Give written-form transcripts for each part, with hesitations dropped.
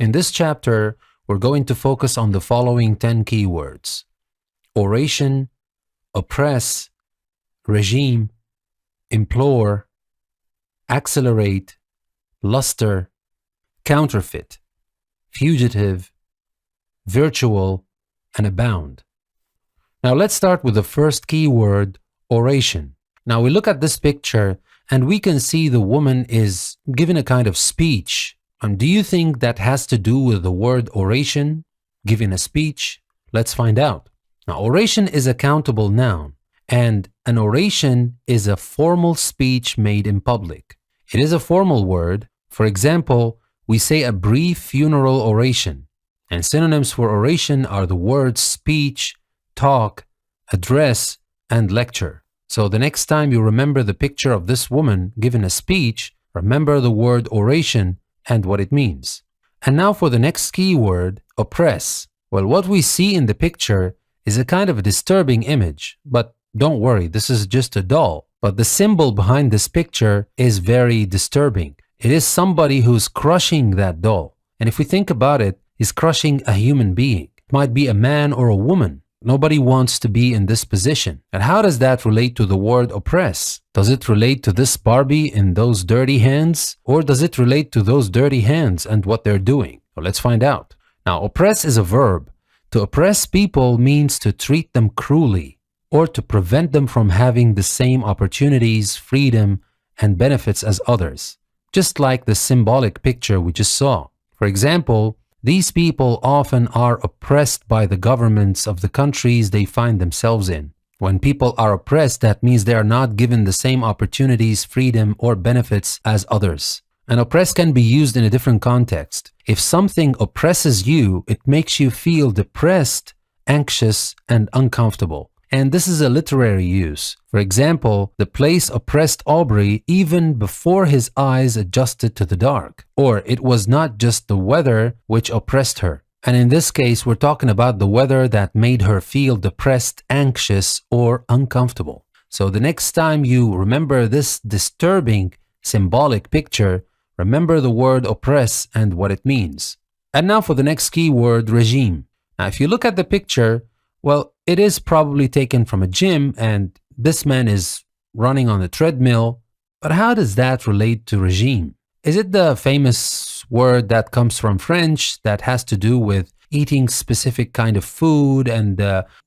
In this chapter, we're going to focus on the following 10 keywords: oration, oppress, regime, implore, accelerate, luster, counterfeit, fugitive, virtual, and abound. Now let's start with the first keyword, oration. Now we look at this picture and we can see the woman is giving a kind of speech. And do you think that has to do with the word oration, giving a speech? Let's find out. Now oration is a countable noun, and an oration is a formal speech made in public. It is a formal word. For example, we say a brief funeral oration, and synonyms for oration are the words speech, talk, address, and lecture. So the next time you remember the picture of this woman giving a speech, remember the word oration and what it means. And now for the next keyword, oppress. Well, what we see in the picture is a kind of a disturbing image, but don't worry, this is just a doll. But the symbol behind this picture is very disturbing. It is somebody who's crushing that doll. And if we think about it, he's crushing a human being. It might be a man or a woman. Nobody wants to be in this position. And how does that relate to the word oppress? Does it relate to this Barbie in those dirty hands? Or does it relate to those dirty hands and what they're doing? Well, let's find out. Now, oppress is a verb. To oppress people means to treat them cruelly or to prevent them from having the same opportunities, freedom, and benefits as others. Just like the symbolic picture we just saw. For example, these people often are oppressed by the governments of the countries they find themselves in. When people are oppressed, that means they are not given the same opportunities, freedom, or benefits as others. And oppress can be used in a different context. If something oppresses you, it makes you feel depressed, anxious, and uncomfortable. And this is a literary use. For example, the place oppressed Aubrey even before his eyes adjusted to the dark. Or it was not just the weather which oppressed her. And in this case, we're talking about the weather that made her feel depressed, anxious, or uncomfortable. So the next time you remember this disturbing symbolic picture, remember the word oppress and what it means. And now for the next keyword, regime. Now if you look at the picture, well, it is probably taken from a gym and this man is running on a treadmill. But how does that relate to regime? Is it the famous word that comes from French that has to do with eating specific kind of food and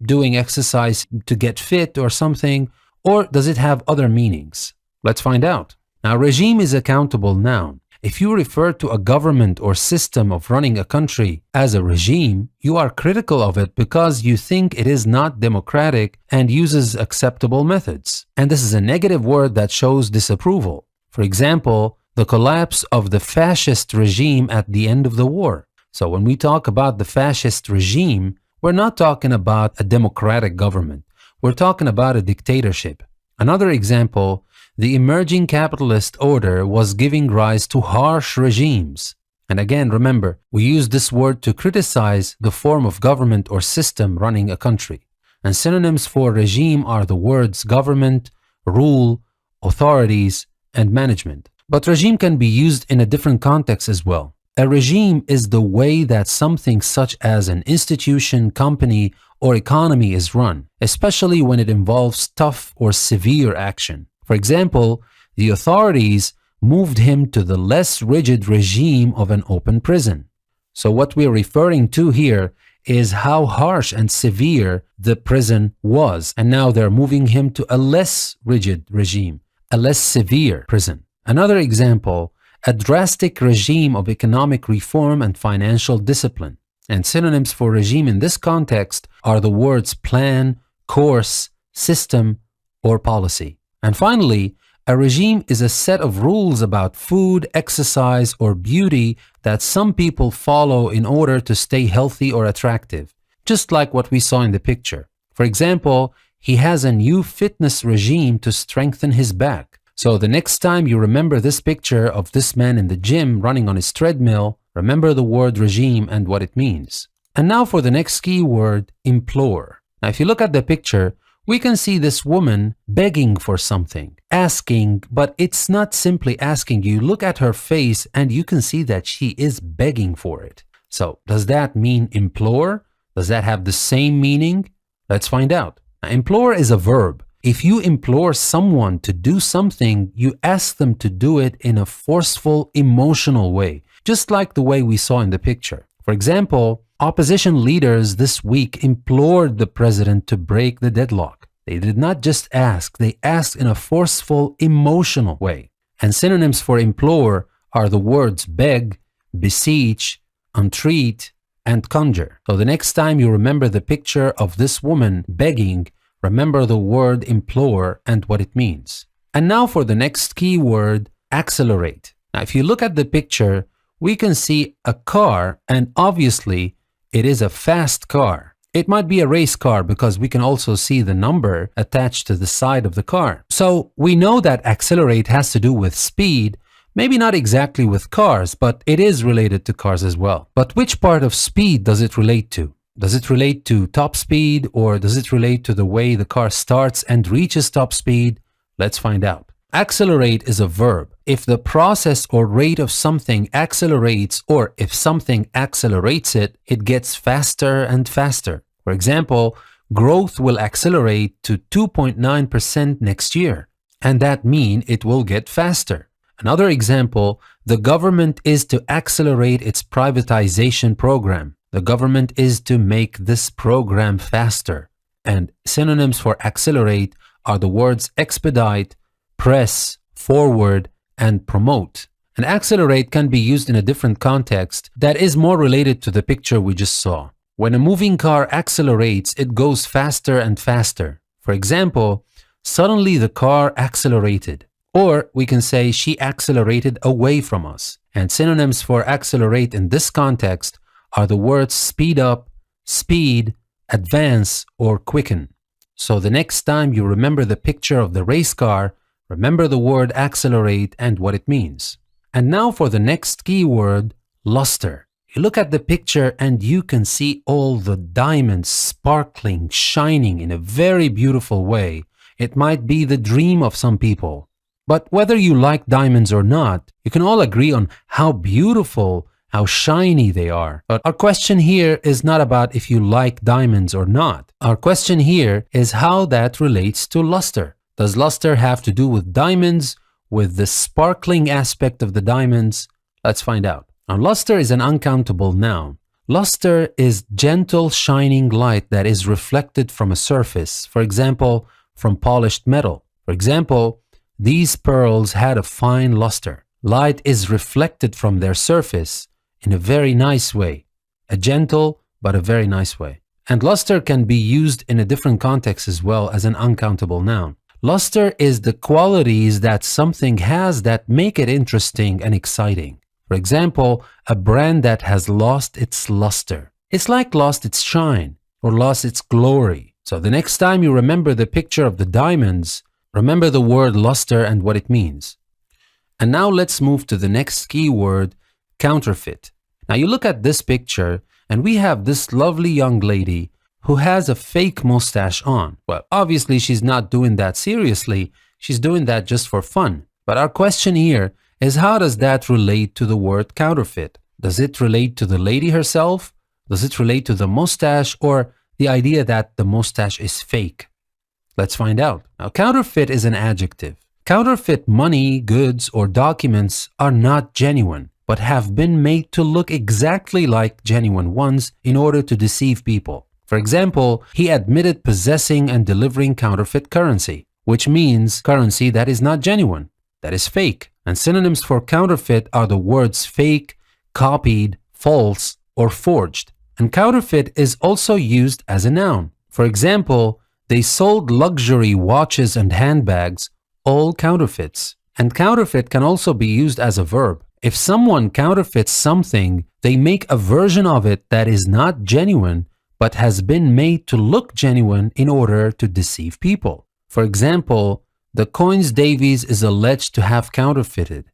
doing exercise to get fit or something? Or does it have other meanings? Let's find out. Now, regime is a countable noun. If you refer to a government or system of running a country as a regime, you are critical of it because you think it is not democratic and uses acceptable methods. And this is a negative word that shows disapproval. For example, the collapse of the fascist regime at the end of the war. So when we talk about the fascist regime, we're not talking about a democratic government. We're talking about a dictatorship. Another example, the emerging capitalist order was giving rise to harsh regimes. And again, remember, we use this word to criticize the form of government or system running a country. And synonyms for regime are the words government, rule, authorities, and management. But regime can be used in a different context as well. A regime is the way that something such as an institution, company, or economy is run, especially when it involves tough or severe action. For example, the authorities moved him to the less rigid regime of an open prison. So what we're referring to here is how harsh and severe the prison was, and now they're moving him to a less rigid regime, a less severe prison. Another example, a drastic regime of economic reform and financial discipline. And synonyms for regime in this context are the words plan, course, system, or policy. And finally, a regime is a set of rules about food, exercise, or beauty that some people follow in order to stay healthy or attractive, just like what we saw in the picture. For example, he has a new fitness regime to strengthen his back. So the next time you remember this picture of this man in the gym running on his treadmill, remember the word regime and what it means. And now for the next keyword, implore. Now if you look at the picture, We can see this woman begging for something, asking, but it's not simply asking. You look at her face and you can see that she is begging for it. So does that mean implore? Does that have the same meaning? Let's find out. Now, implore is a verb. If you implore someone to do something, you ask them to do it in a forceful, emotional way, just like the way we saw in the picture. For example, opposition leaders this week implored the president to break the deadlock. They did not just ask, they asked in a forceful, emotional way. And synonyms for implore are the words beg, beseech, entreat, and conjure. So the next time you remember the picture of this woman begging, remember the word implore and what it means. And now for the next key word, accelerate. Now, if you look at the picture, we can see a car, and obviously it is a fast car. It might be a race car because we can also see the number attached to the side of the car. So we know that accelerate has to do with speed, maybe not exactly with cars, but it is related to cars as well. But which part of speed does it relate to? Does it relate to top speed, or does it relate to the way the car starts and reaches top speed? Let's find out. Accelerate is a verb. If the process or rate of something accelerates, or if something accelerates it, it gets faster and faster. For example, growth will accelerate to 2.9% next year, and that means it will get faster. Another example, the government is to accelerate its privatization program. The government is to make this program faster. And synonyms for accelerate are the words expedite, press, forward, and promote. And accelerate can be used in a different context that is more related to the picture we just saw. When a moving car accelerates, it goes faster and faster. For example, suddenly the car accelerated. Or we can say she accelerated away from us. And synonyms for accelerate in this context are the words speed up, speed, advance, or quicken. So the next time you remember the picture of the race car, remember the word accelerate and what it means. And now for the next key word, luster. You look at the picture and you can see all the diamonds sparkling, shining in a very beautiful way. It might be the dream of some people. But whether you like diamonds or not, you can all agree on how beautiful, how shiny they are. But our question here is not about if you like diamonds or not. Our question here is how that relates to luster. Does luster have to do with diamonds, with the sparkling aspect of the diamonds? Let's find out. Now, luster is an uncountable noun. Luster is gentle shining light that is reflected from a surface, for example, from polished metal. For example, these pearls had a fine luster. Light is reflected from their surface in a very nice way, a gentle but a very nice way. And luster can be used in a different context as well as an uncountable noun. Luster is the qualities that something has that make it interesting and exciting. For example, a brand that has lost its luster. It's like lost its shine or lost its glory. So the next time you remember the picture of the diamonds, remember the word luster and what it means. And now let's move to the next key word, counterfeit. Now you look at this picture and we have this lovely young lady who has a fake mustache on. Well, obviously she's not doing that seriously. She's doing that just for fun. But our question here is, how does that relate to the word counterfeit? Does it relate to the lady herself? Does it relate to the mustache, or the idea that the mustache is fake? Let's find out. Now, counterfeit is an adjective. Counterfeit money, goods, or documents are not genuine, but have been made to look exactly like genuine ones in order to deceive people. For example, he admitted possessing and delivering counterfeit currency, which means currency that is not genuine, that is fake. And synonyms for counterfeit are the words fake, copied, false, or forged. And counterfeit is also used as a noun. For example, they sold luxury watches and handbags, all counterfeits. And counterfeit can also be used as a verb. If someone counterfeits something, they make a version of it that is not genuine, but has been made to look genuine in order to deceive people. For example, the coins Davies is alleged to have counterfeited.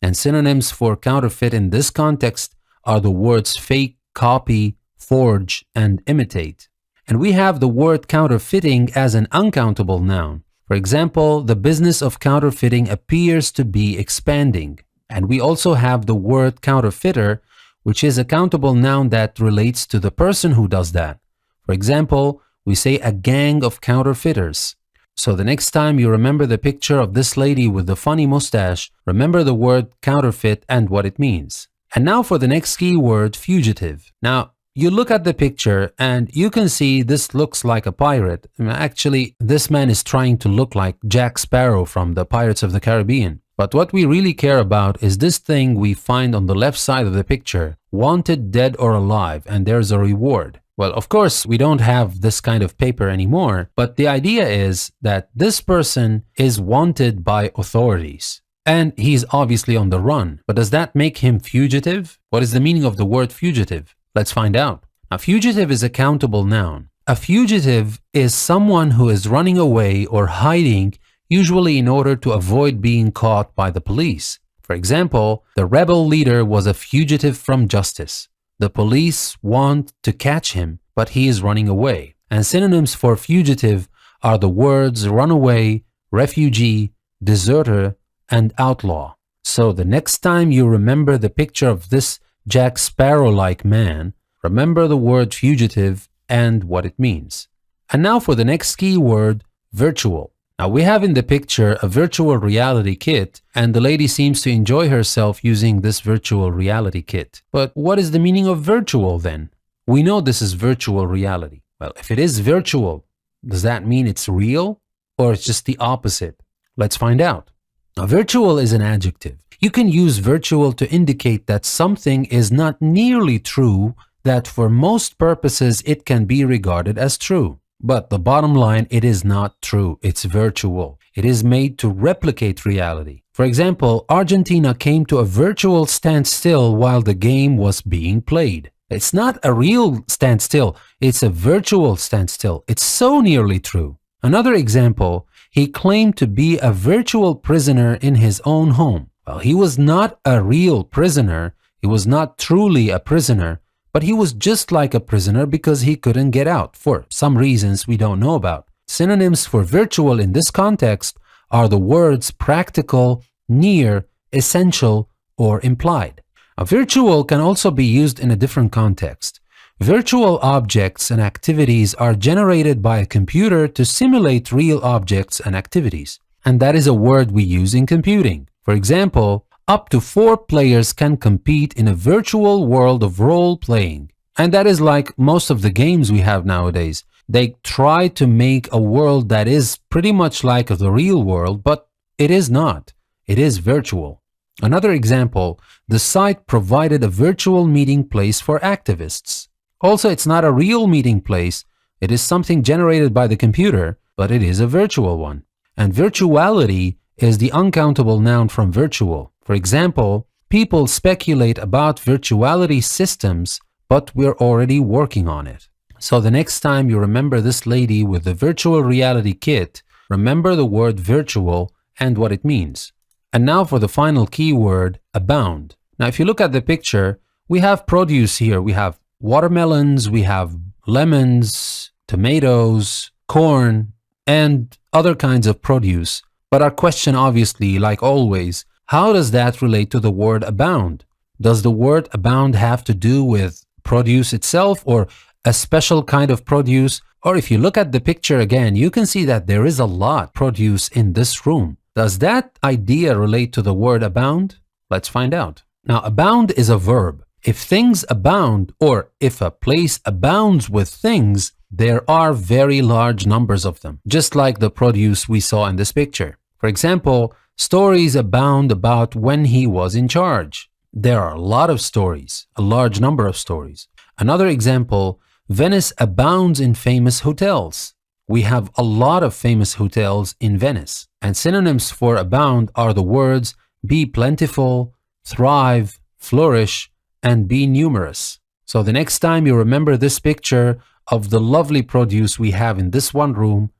And synonyms for counterfeit in this context are the words fake, copy, forge, and imitate. And we have the word counterfeiting as an uncountable noun. For example, the business of counterfeiting appears to be expanding. And we also have the word counterfeiter, which is a countable noun that relates to the person who does that. For example, we say a gang of counterfeiters. So the next time you remember the picture of this lady with the funny mustache, remember the word counterfeit and what it means. And now for the next key word, fugitive. Now, you look at the picture and you can see this looks like a pirate. Actually, this man is trying to look like Jack Sparrow from the Pirates of the Caribbean. But what we really care about is this thing we find on the left side of the picture, wanted dead or alive, and there's a reward. Well, of course, we don't have this kind of paper anymore, but the idea is that this person is wanted by authorities. And he's obviously on the run. But does that make him fugitive? What is the meaning of the word fugitive? Let's find out. A fugitive is a countable noun. A fugitive is someone who is running away or hiding, usually in order to avoid being caught by the police. For example, the rebel leader was a fugitive from justice. The police want to catch him, but he is running away. And synonyms for fugitive are the words runaway, refugee, deserter, and outlaw. So the next time you remember the picture of this Jack Sparrow-like man, remember the word fugitive and what it means. And now for the next key word, virtual. Now we have in the picture a virtual reality kit, and the lady seems to enjoy herself using this virtual reality kit. But what is the meaning of virtual then? We know this is virtual reality. Well, if it is virtual, does that mean it's real or it's just the opposite? Let's find out. Now, virtual is an adjective. You can use virtual to indicate that something is not nearly true, that for most purposes it can be regarded as true. But the bottom line, it is not true. It's virtual. It is made to replicate reality. For example, Argentina came to a virtual standstill while the game was being played. It's not a real standstill. It's a virtual standstill. It's so nearly true. Another example, he claimed to be a virtual prisoner in his own home. Well, he was not a real prisoner. He was not truly a prisoner. But he was just like a prisoner because he couldn't get out for some reasons we don't know about. Synonyms for virtual in this context are the words practical, near, essential, or implied. A virtual can also be used in a different context. Virtual objects and activities are generated by a computer to simulate real objects and activities. And that is a word we use in computing. For example, up to 4 players can compete in a virtual world of role-playing. And that is like most of the games we have nowadays. They try to make a world that is pretty much like the real world, but it is not. It is virtual. Another example, the site provided a virtual meeting place for activists. Also, it's not a real meeting place. It is something generated by the computer, but it is a virtual one. And virtuality is the uncountable noun from virtual. For example, people speculate about virtuality systems, but we're already working on it. So the next time you remember this lady with the virtual reality kit, remember the word virtual and what it means. And now for the final keyword, abound. Now, if you look at the picture, we have produce here. We have watermelons, we have lemons, tomatoes, corn, and other kinds of produce. But our question, obviously, like always, how does that relate to the word abound? Does the word abound have to do with produce itself or a special kind of produce? Or if you look at the picture again, you can see that there is a lot of produce in this room. Does that idea relate to the word abound? Let's find out. Now, abound is a verb. If things abound, or if a place abounds with things, there are very large numbers of them, just like the produce we saw in this picture. For example, stories abound about when he was in charge. There are a lot of stories, a large number of stories. Another example, Venice abounds in famous hotels. We have a lot of famous hotels in Venice. And synonyms for abound are the words be plentiful, thrive, flourish, and be numerous. So the next time you remember this picture of the lovely produce we have in this one room,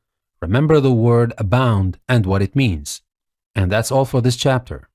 remember the word abound and what it means. And that's all for this chapter.